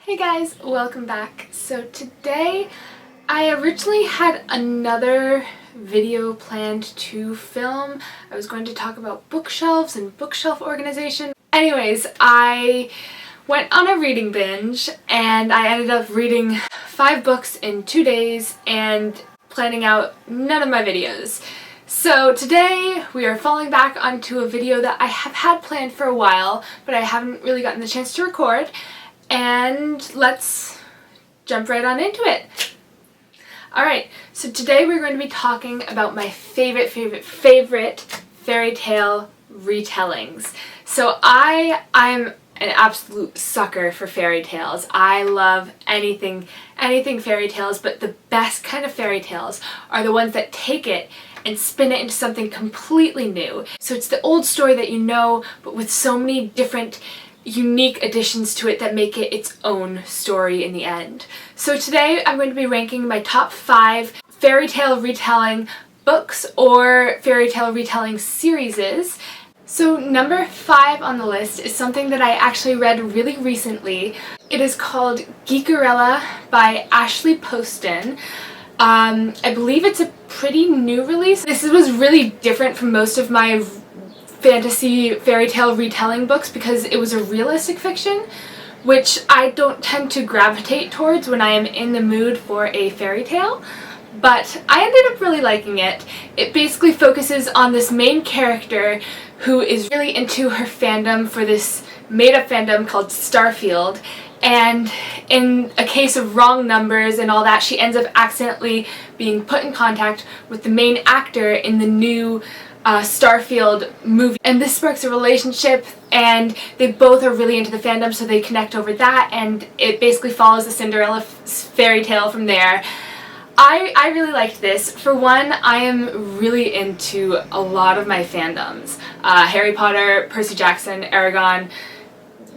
Hey guys, welcome back. So today I originally had another video planned to film. I was going to talk about bookshelves and bookshelf organization. Anyways, I went on a reading binge and I ended up reading 5 books in 2 days and planning out none of my videos. So today we are falling back onto a video that I have had planned for a while, but I haven't really gotten the chance to record. And let's jump right on into it. Alright, so today we're going to be talking about my favorite fairy tale retellings. So I'm an absolute sucker for fairy tales. I love anything fairy tales, but the best kind of fairy tales are the ones that take it and spin it into something completely new. So it's the old story that you know, but with so many different unique additions to it that make it its own story in the end. So today I'm going to be ranking my top 5 fairy tale retelling books or fairy tale retelling series. So number 5 on the list is something that I actually read really recently. It is called Geekerella by Ashley Poston. I believe it's a pretty new release. This was really different from most of my fantasy fairy tale retelling books because it was a realistic fiction, which I don't tend to gravitate towards when I am in the mood for a fairy tale, but I ended up really liking it. It basically focuses on this main character who is really into her fandom for this made-up fandom called Starfield, and in a case of wrong numbers and all that, she ends up accidentally being put in contact with the main actor in the new Starfield movie, and this sparks a relationship, and they both are really into the fandom, so they connect over that, and it basically follows the Cinderella fairy tale from there. I really liked this. For one, I am really into a lot of my fandoms. Harry Potter, Percy Jackson, Aragon,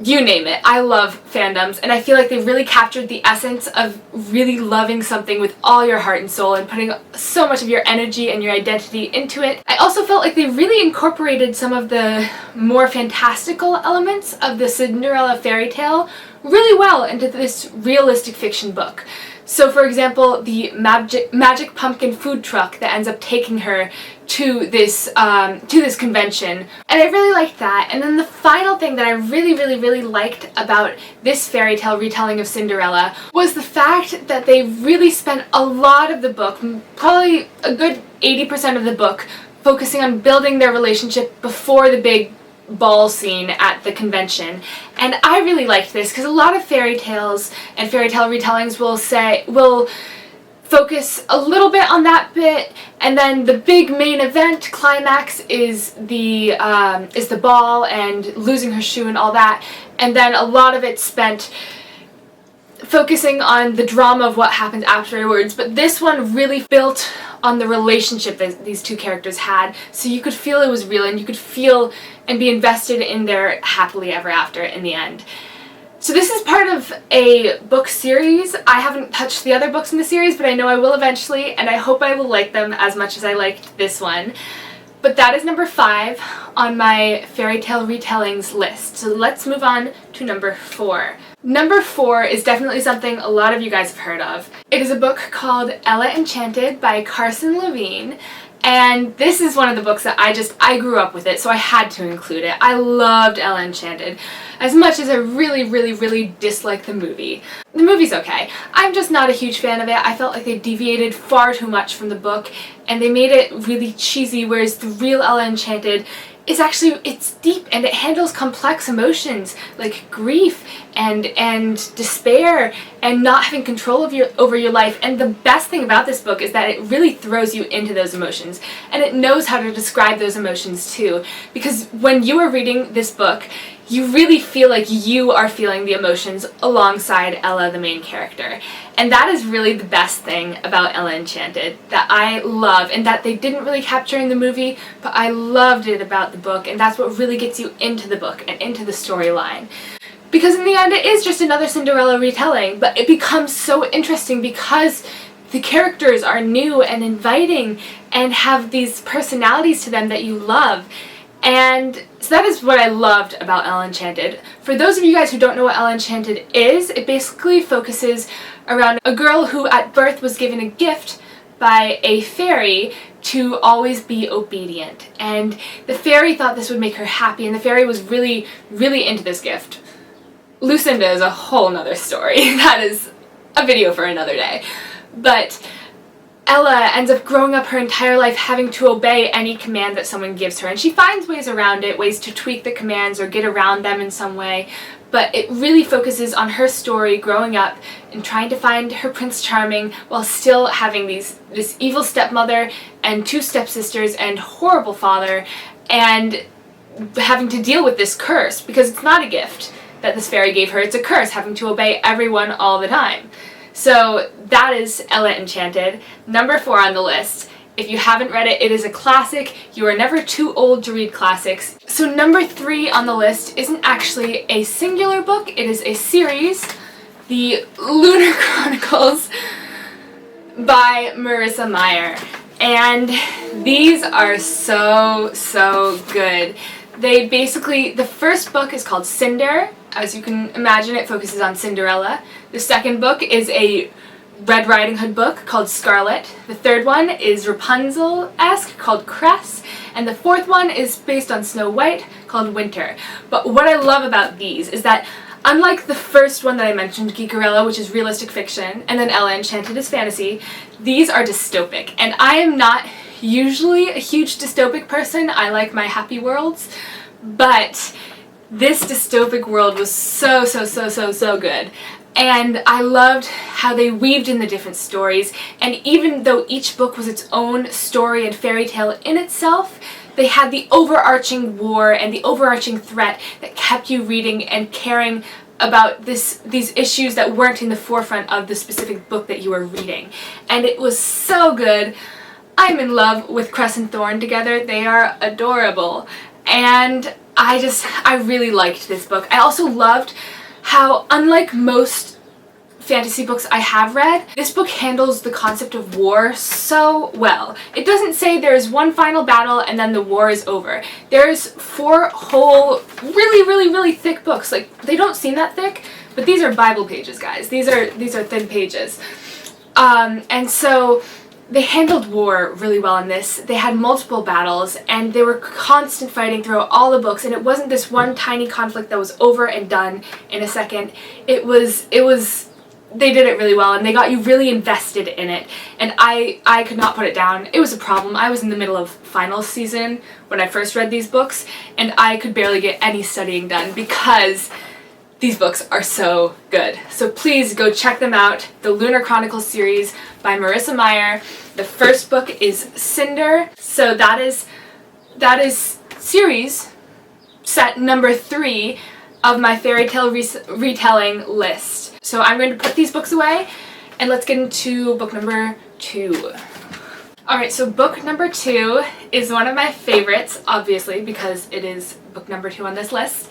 you name it. I love fandoms, and I feel like they really captured the essence of really loving something with all your heart and soul and putting so much of your energy and your identity into it. I also felt like they really incorporated some of the more fantastical elements of the Cinderella fairy tale really well into this realistic fiction book. So for example, the magic pumpkin food truck that ends up taking her to this convention, and I really liked that. And then the final thing that I really liked about this fairy tale retelling of Cinderella was the fact that they really spent a lot of the book, probably a good 80% of the book, focusing on building their relationship before the big ball scene at the convention. And I really liked this because a lot of fairy tales and fairy tale retellings will focus a little bit on that bit, and then the big main event climax is the ball and losing her shoe and all that, and then a lot of it spent focusing on the drama of what happens afterwards. But this one really built on the relationship that these two characters had, so you could feel it was real and you could feel and be invested in their happily ever after in the end. So this is part of a book series. I haven't touched the other books in the series, but I know I will eventually, and I hope I will like them as much as I liked this one. But that is number 5 on my fairy tale retellings list. So let's move on to number 4. Number 4 is definitely something a lot of you guys have heard of. It is a book called Enchanted by Carson Levine. And this is one of the books that I grew up with it, so I had to include it. I loved Enchanted, as much as I really dislike the movie. The movie's okay. I'm just not a huge fan of it. I felt like they deviated far too much from the book, and they made it really cheesy, whereas the real Enchanted is actually, it's deep and it handles complex emotions like grief and despair and not having control of over your life. And the best thing about this book is that it really throws you into those emotions, and it knows how to describe those emotions too, because when you are reading this book, you really feel like you are feeling the emotions alongside Ella, the main character. And that is really the best thing about Enchanted that I love, and that they didn't really capture in the movie, but I loved it about the book, and that's what really gets you into the book and into the storyline. Because in the end, it is just another Cinderella retelling, but it becomes so interesting because the characters are new and inviting and have these personalities to them that you love. And so that is what I loved about Enchanted. For those of you guys who don't know what Enchanted is, it basically focuses around a girl who at birth was given a gift by a fairy to always be obedient. And the fairy thought this would make her happy, and the fairy was really, really into this gift. Lucinda is a whole nother story. That is a video for another day. But Ella ends up growing up her entire life having to obey any command that someone gives her, and she finds ways around it, ways to tweak the commands or get around them in some way, but it really focuses on her story growing up and trying to find her Prince Charming while still having this evil stepmother and two stepsisters and horrible father, and having to deal with this curse, because it's not a gift that this fairy gave her, it's a curse, having to obey everyone all the time. So that is Ella Enchanted. Number 4 on the list. If you haven't read it, it is a classic. You are never too old to read classics. So number 3 on the list isn't actually a singular book, it is a series, the Lunar Chronicles by Marissa Meyer. And these are so good. They basically, the first book is called Cinder. As you can imagine, it focuses on Cinderella. The second book is a Red Riding Hood book called Scarlet. The third one is Rapunzel-esque called Cress. And the fourth one is based on Snow White called Winter. But what I love about these is that unlike the first one that I mentioned, Geekerella, which is realistic fiction, and then Ella Enchanted is fantasy, these are dystopic. And I am not usually a huge dystopic person. I like my happy worlds. But this dystopic world was so good. And I loved how they weaved in the different stories, and even though each book was its own story and fairy tale in itself, they had the overarching war and the overarching threat that kept you reading and caring about these issues that weren't in the forefront of the specific book that you were reading. And it was so good. I'm in love with Cress and Thorn together. They are adorable. And I really liked this book. I also loved how, unlike most fantasy books I have read, this book handles the concept of war so well. It doesn't say there's one final battle and then the war is over. There's 4 whole, really thick books. Like, they don't seem that thick, but these are Bible pages, guys. These are thin pages. And so they handled war really well in this. They had multiple battles, and they were constant fighting throughout all the books, and it wasn't this one tiny conflict that was over and done in a second. They did it really well, and they got you really invested in it, and I could not put it down. It was a problem. I was in the middle of finals season when I first read these books, and I could barely get any studying done because these books are so good. So please go check them out. The Lunar Chronicles series by Marissa Meyer. The first book is Cinder. So that is series set number 3 of my fairy tale retelling list. So I'm going to put these books away and let's get into book number 2. Alright, so book number 2 is one of my favorites, obviously, because it is book number 2 on this list.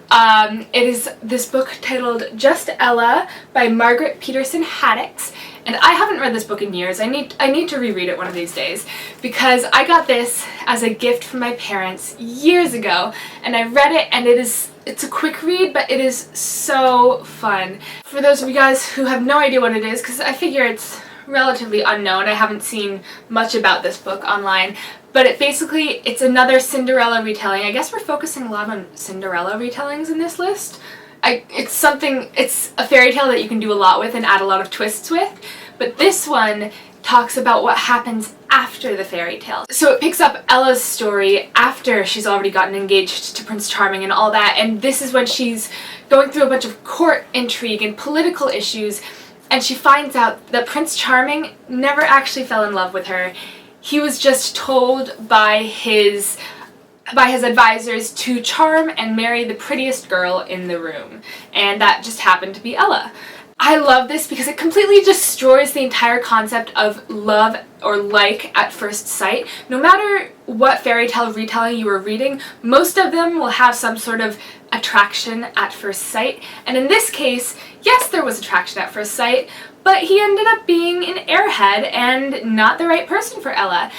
It is this book titled Just Ella by Margaret Peterson Haddix, and I haven't read this book in years. I need to reread it one of these days, because I got this as a gift from my parents years ago, and I read it, and it's a quick read, but it is so fun. For those of you guys who have no idea what it is, because I figure it's relatively unknown, I haven't seen much about this book online, but it's another Cinderella retelling. I guess we're focusing a lot on Cinderella retellings in this list. It's a fairy tale that you can do a lot with and add a lot of twists with, but this one talks about what happens after the fairy tale. So it picks up Ella's story after she's already gotten engaged to Prince Charming and all that, and this is when she's going through a bunch of court intrigue and political issues, and she finds out that Prince Charming never actually fell in love with her. He was just told by his advisors to charm and marry the prettiest girl in the room, and that just happened to be Ella. I love this because it completely destroys the entire concept of love or like at first sight. No matter what fairy tale retelling you are reading, most of them will have some sort of attraction at first sight. And in this case, yes, there was attraction at first sight, but he ended up being an airhead and not the right person for Ella.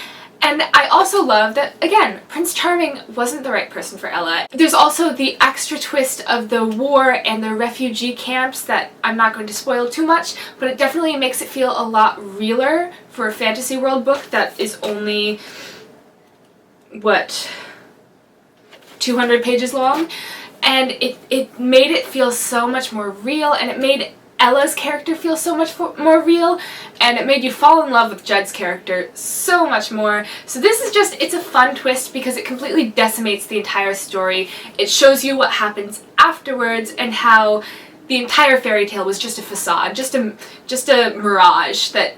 And I also love that, again, Prince Charming wasn't the right person for Ella. There's also the extra twist of the war and the refugee camps that I'm not going to spoil too much, but it definitely makes it feel a lot realer for a fantasy world book that is only, what, 200 pages long? And it made it feel so much more real, and it made Ella's character feel so much more real, and it made you fall in love with Judd's character so much more. So this is just, it's a fun twist because it completely decimates the entire story. It shows you what happens afterwards and how the entire fairy tale was just a facade, just a mirage that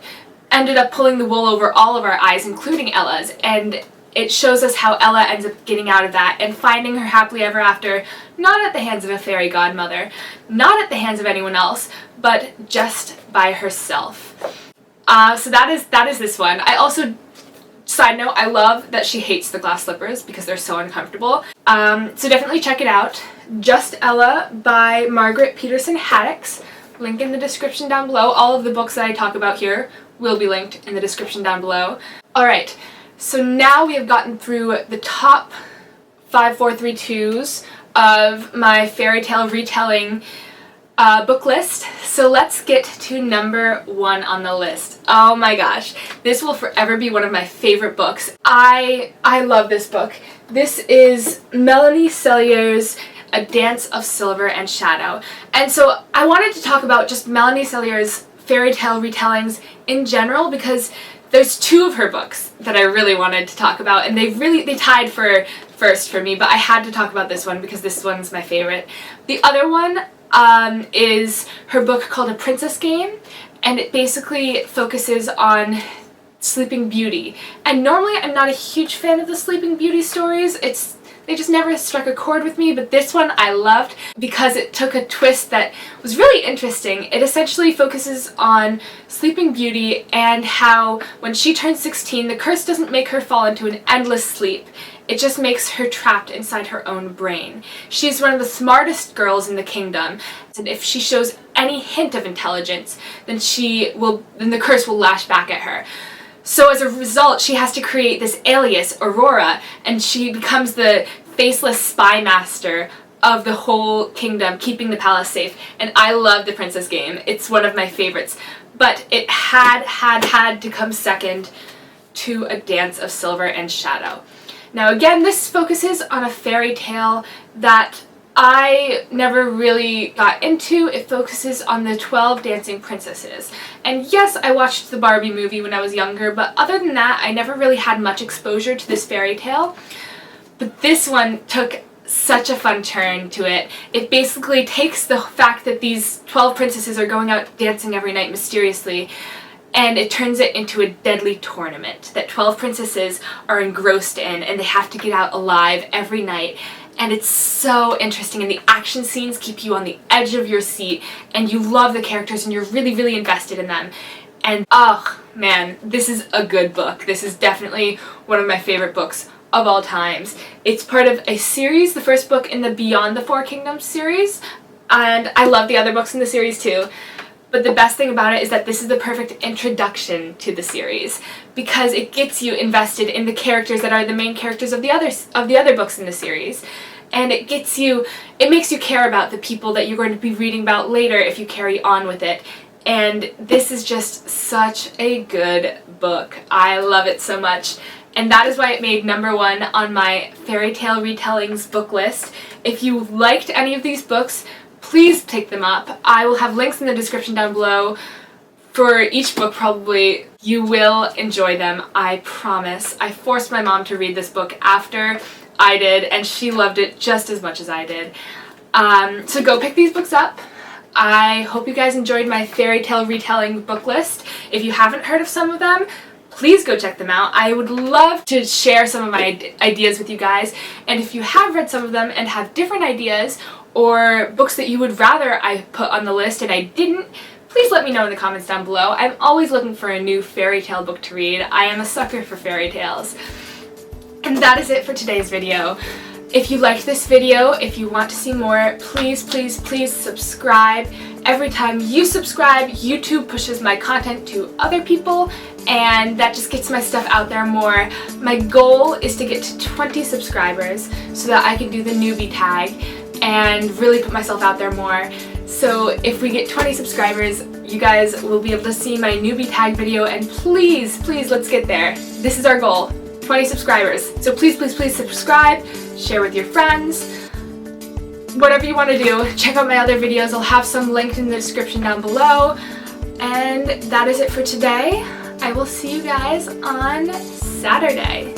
ended up pulling the wool over all of our eyes, including Ella's, and it shows us how Ella ends up getting out of that and finding her happily ever after, not at the hands of a fairy godmother, not at the hands of anyone else, but just by herself. So that is this one. I also, side note, I love that she hates the glass slippers because they're so uncomfortable. So definitely check it out. Just Ella by Margaret Peterson Haddix. Link in the description down below. All of the books that I talk about here will be linked in the description down below. Alright. So now we have gotten through the top 5, 4, 3, 2s of my fairy tale retelling book list. So let's get to number 1 on the list. Oh my gosh, this will forever be one of my favorite books. I love this book. This is Melanie Cellier's A Dance of Silver and Shadow. And so I wanted to talk about just Melanie Cellier's fairy tale retellings in general because there's 2 of her books that I really wanted to talk about, and they tied for first for me, but I had to talk about this one because this one's my favorite. The other one is her book called A Princess Game, and it basically focuses on Sleeping Beauty. And normally I'm not a huge fan of the Sleeping Beauty stories. They just never struck a chord with me, but this one I loved because it took a twist that was really interesting. It essentially focuses on Sleeping Beauty and how when she turns 16, the curse doesn't make her fall into an endless sleep. It just makes her trapped inside her own brain. She's one of the smartest girls in the kingdom, and if she shows any hint of intelligence, then the curse will lash back at her. So as a result, she has to create this alias, Aurora, and she becomes the faceless spy master of the whole kingdom, keeping the palace safe. And I love The Princess Game. It's one of my favorites. But it had to come second to A Dance of Silver and Shadow. Now again, this focuses on a fairy tale that I never really got into. It focuses on the 12 dancing princesses. And yes, I watched the Barbie movie when I was younger, but other than that, I never really had much exposure to this fairy tale. But this one took such a fun turn to it. It basically takes the fact that these 12 princesses are going out dancing every night mysteriously, and it turns it into a deadly tournament that 12 princesses are engrossed in, and they have to get out alive every night. And it's so interesting, and the action scenes keep you on the edge of your seat, and you love the characters, and you're really, really invested in them. And oh man, this is a good book. This is definitely one of my favorite books of all times. It's part of a series, the first book in the Beyond the Four Kingdoms series, and I love the other books in the series too. But the best thing about it is that this is the perfect introduction to the series because it gets you invested in the characters that are the main characters of the other books in the series. And it makes you care about the people that you're going to be reading about later if you carry on with it. And this is just such a good book. I love it so much. And that is why it made number 1 on my fairy tale retellings book list. If you liked any of these books, please pick them up. I will have links in the description down below for each book probably. You will enjoy them, I promise. I forced my mom to read this book after I did, and she loved it just as much as I did. So go pick these books up. I hope you guys enjoyed my fairy tale retelling book list. If you haven't heard of some of them, please go check them out. I would love to share some of my ideas with you guys, and if you have read some of them and have different ideas or books that you would rather I put on the list and I didn't, please let me know in the comments down below. I'm always looking for a new fairy tale book to read. I am a sucker for fairy tales. And that is it for today's video. If you liked this video, if you want to see more, please, please, please subscribe Every time you subscribe, YouTube pushes my content to other people, and that just gets my stuff out there more. My goal is to get to 20 subscribers so that I can do the newbie tag and really put myself out there more. So if we get 20 subscribers, you guys will be able to see my newbie tag video, and please, please, let's get there. This is our goal, 20 subscribers. So please, please, please subscribe, share with your friends, whatever you want to do. Check out my other videos. I'll have some linked in the description down below. And that is it for today. I will see you guys on Saturday.